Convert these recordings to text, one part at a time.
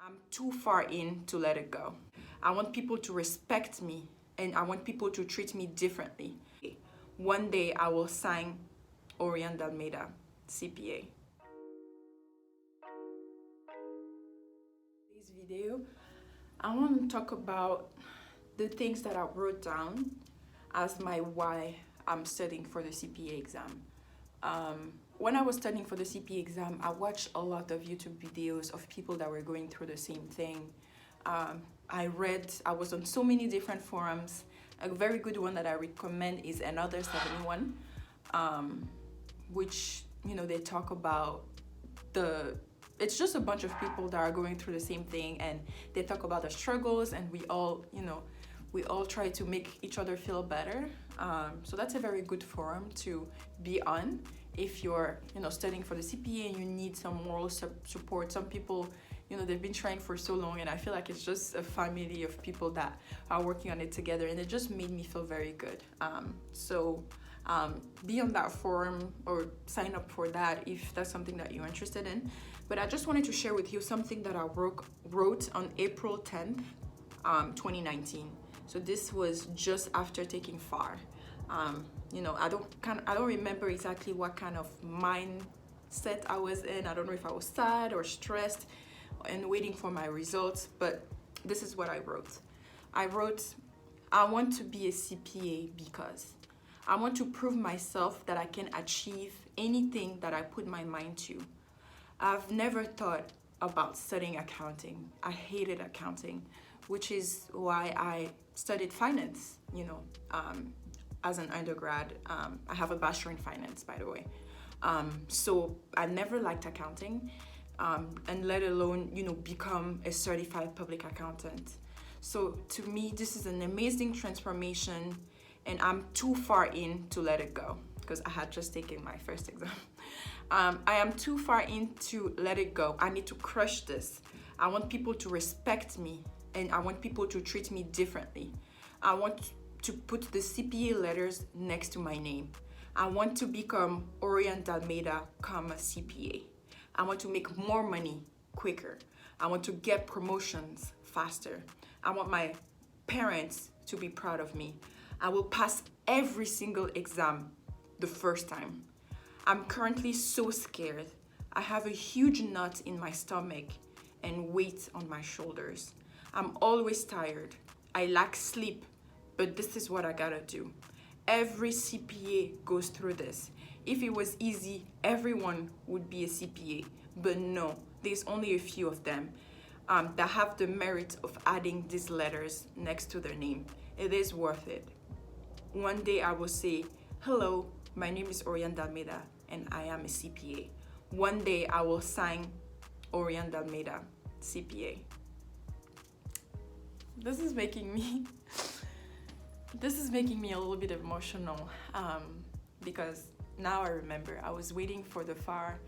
I'm too far in to let it go. I want people to respect me and I want people to treat me differently. One day I will sign Oriane Dalmeida, CPA. This video, I want to talk about the things that I wrote down as my why I'm studying for the CPA exam. When I was studying for the CPA exam, I watched a lot of YouTube videos of people that were going through the same thing. I was on so many different forums. A very good one that I recommend is Another 71, which, they talk about it's just a bunch of people that are going through the same thing, and they talk about the struggles, and we all try to make each other feel better. So that's a very good forum to be on if you're, studying for the CPA and you need some moral support. Some people, they've been trying for so long, and I feel like it's just a family of people that are working on it together, and it just made me feel very good. Be on that forum or sign up for that if that's something that you're interested in. But I just wanted to share with you something that I wrote on April 10th, 2019. So this was just after taking FAR. I don't remember exactly what kind of mindset I was in. I don't know if I was sad or stressed and waiting for my results, but this is what I wrote. I want to be a CPA because I want to prove myself that I can achieve anything that I put my mind to. I've never thought about studying accounting. I hated accounting, which is why I studied finance, as an undergrad. I have a bachelor in finance, by the way. So I never liked accounting, and let alone, become a certified public accountant. So to me, this is an amazing transformation, and I'm too far in to let it go because I had just taken my first exam. I am too far in to let it go. I need to crush this. I want people to respect me, and I want people to treat me differently. I want to put the CPA letters next to my name. I want to become Oriane Dalmeida, CPA. I want to make more money quicker. I want to get promotions faster. I want my parents to be proud of me. I will pass every single exam the first time. I'm currently so scared. I have a huge knot in my stomach and weight on my shoulders. I'm always tired. I lack sleep, but this is what I gotta do. Every CPA goes through this. If it was easy, everyone would be a CPA, but no, there's only a few of them that have the merit of adding these letters next to their name. It is worth it. One day I will say, hello, my name is Oriane Dalmeida, and I am a CPA. One day I will sign Oriane Dalmeida, CPA. This is making me a little bit emotional, because now I remember I was waiting for the FAR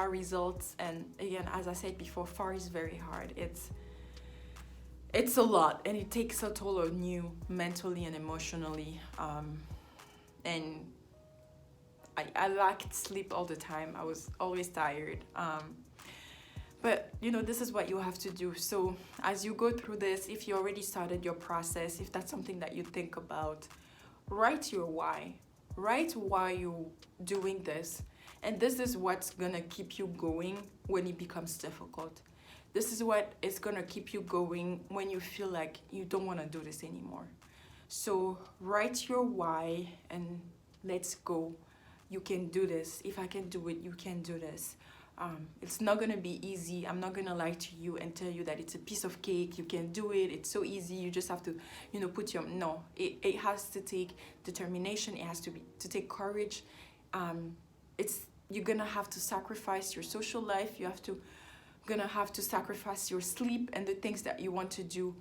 results, and again, as I said before, FAR is very hard. It's a lot, and it takes a toll on you mentally and emotionally, and I lacked sleep all the time. I was always tired. But this is what you have to do. So as you go through this, if you already started your process, if that's something that you think about, write your why. Write why you're doing this. And this is what's gonna keep you going when it becomes difficult. This is what is gonna keep you going when you feel like you don't wanna do this anymore. So write your why and let's go. You can do this. If I can do it, you can do this. It's not gonna be easy. I'm not gonna lie to you and tell you that it's a piece of cake. You can do it. It's so easy. You just have to, put your, no. It has to take determination. It has to take courage. You're gonna have to sacrifice your social life. Gonna have to sacrifice your sleep and the things that you want to do.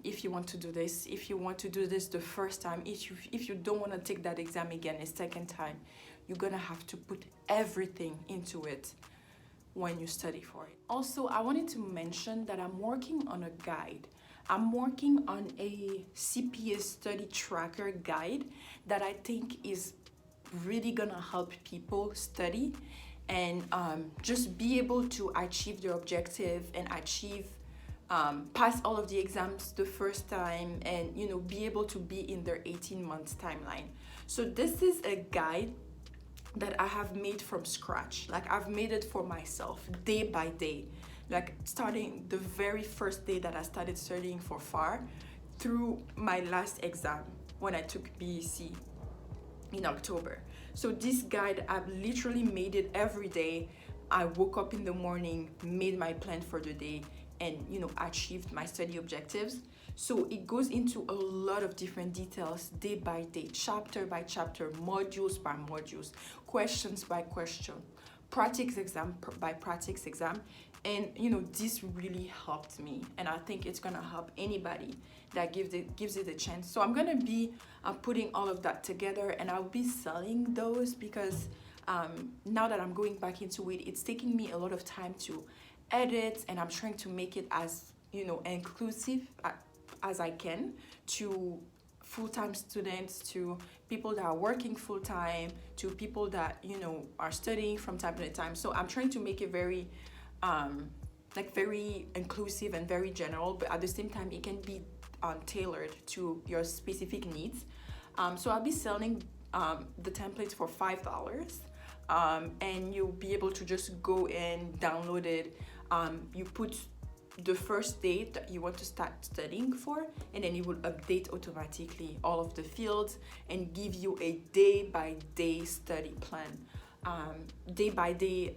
If you want to do this, if you want to do this the first time, if you don't want to take that exam again a second time, you're gonna have to put everything into it when you study for it. Also, I wanted to mention that I'm working on a guide. I'm working on a CPA study tracker guide that I think is really gonna help people study and just be able to achieve their objective and achieve pass all of the exams the first time, and be able to be in their 18 months timeline. So this is a guide that I have made from scratch. Like, I've made it for myself day by day, like starting the very first day that I started studying for FAR through my last exam when I took BEC in October. So this guide, I've literally made it every day. I woke up in the morning, made my plan for the day, and achieved my study objectives. So it goes into a lot of different details, day by day, chapter by chapter, modules by modules, questions by question, practice exam by practice exam. And this really helped me, and I think it's gonna help anybody that gives it a chance. So I'm gonna be putting all of that together, and I'll be selling those because now that I'm going back into it, it's taking me a lot of time to edit, and I'm trying to make it as inclusive as I can to full-time students, to people that are working full-time, to people that are studying from time to time. So I'm trying to make it very very inclusive and very general, but at the same time it can be tailored to your specific needs. So I'll be selling the templates for $5, and you'll be able to just go and download it. You put the first date that you want to start studying for, and then it will update automatically all of the fields and give you a day-by-day study plan, day-by-day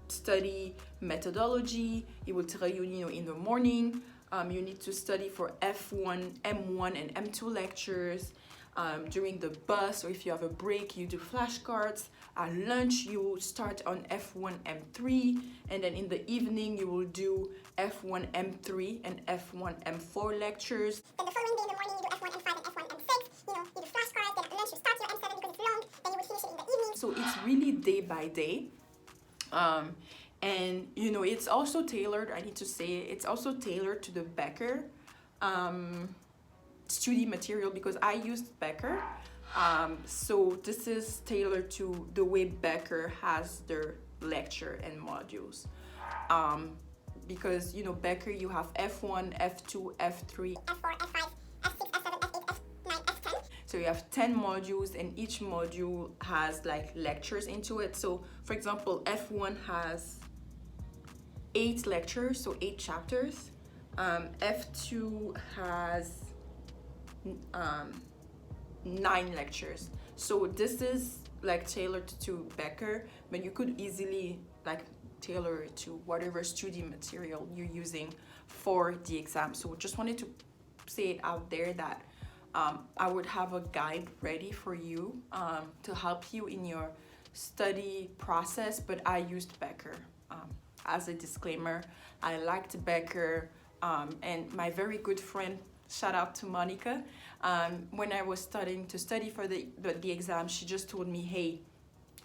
study methodology. It will tell you, in the morning you need to study for F1, M1, and M2 lectures. During the bus, or if you have a break, you do flashcards. At lunch, you start on F1, M3, and then in the evening, you will do F1, M3, and F1, M4 lectures. Then the following day in the morning, you do F1, M5, and F1, M6. You do flashcards. Then at lunch, you start your M7 because it's long. Then you would finish it in the evening. So it's really day by day. And it's also tailored, I need to say, it's also tailored to the Becker study material, because I used Becker. So this is tailored to the way Becker has their lecture and modules. Because Becker, you have F1, F2, F3, F4, F5, F6, F7, F8, F9, F10. So you have 10 modules, and each module has like lectures into it. So for example, F1 has 8 lectures, so 8 chapters. F2 has 9 lectures. So this is like tailored to Becker, but you could easily like tailor it to whatever study material you're using for the exam. So just wanted to say it out there that I would have a guide ready for you to help you in your study process, but I used Becker. As a disclaimer, I liked Becker, and my very good friend, shout out to Monica, when I was starting to study for the exam, she just told me, hey,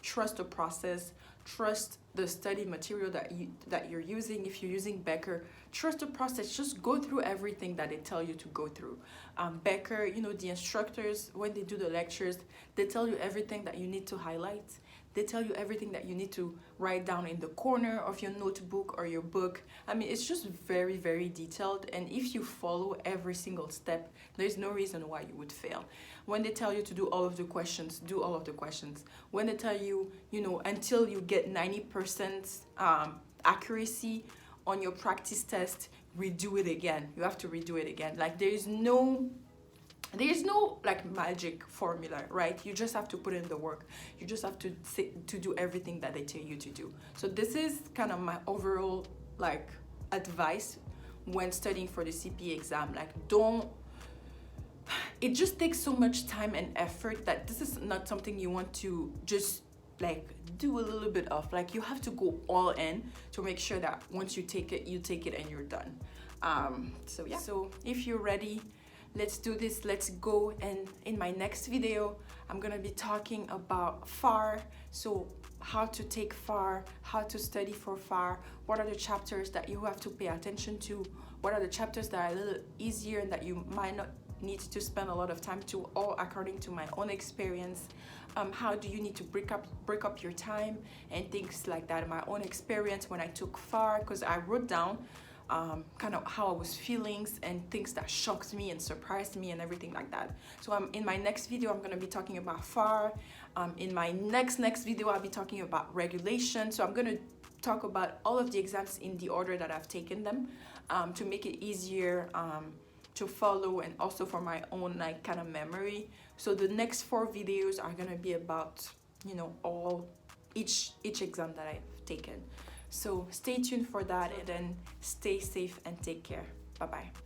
trust the process, trust the study material that you're using. If you're using Becker, trust the process, just go through everything that they tell you to go through. Becker, the instructors, when they do the lectures, they tell you everything that you need to highlight. They tell you everything that you need to write down in the corner of your notebook or your book. I mean, it's just very, very detailed. And if you follow every single step, there's no reason why you would fail. When they tell you to do all of the questions, do all of the questions. When they tell you, until you get 90% accuracy on your practice test, redo it again. You have to redo it again. Like, there's no like magic formula, right? You just have to put in the work. You just have to do everything that they tell you to do. So this is kind of my overall like advice when studying for the CPA exam. Like, it just takes so much time and effort that this is not something you want to just like do a little bit of. Like, you have to go all in to make sure that once you take it and you're done. So yeah, so if you're ready, let's do this, let's go. And in my next video, I'm gonna be talking about FAR. So how to take FAR, how to study for FAR, what are the chapters that you have to pay attention to, what are the chapters that are a little easier and that you might not need to spend a lot of time to, all according to my own experience. How do you need to break up your time and things like that. My own experience when I took FAR, because I wrote down kind of how I was feeling and things that shocked me and surprised me and everything like that. So in my next video, I'm going to be talking about FAR. In my next video, I'll be talking about regulation. So I'm going to talk about all of the exams in the order that I've taken them, to make it easier to follow, and also for my own like kind of memory. So the next 4 videos are going to be about, you know, each exam that I've taken. So stay tuned for that, and then stay safe and take care. Bye bye.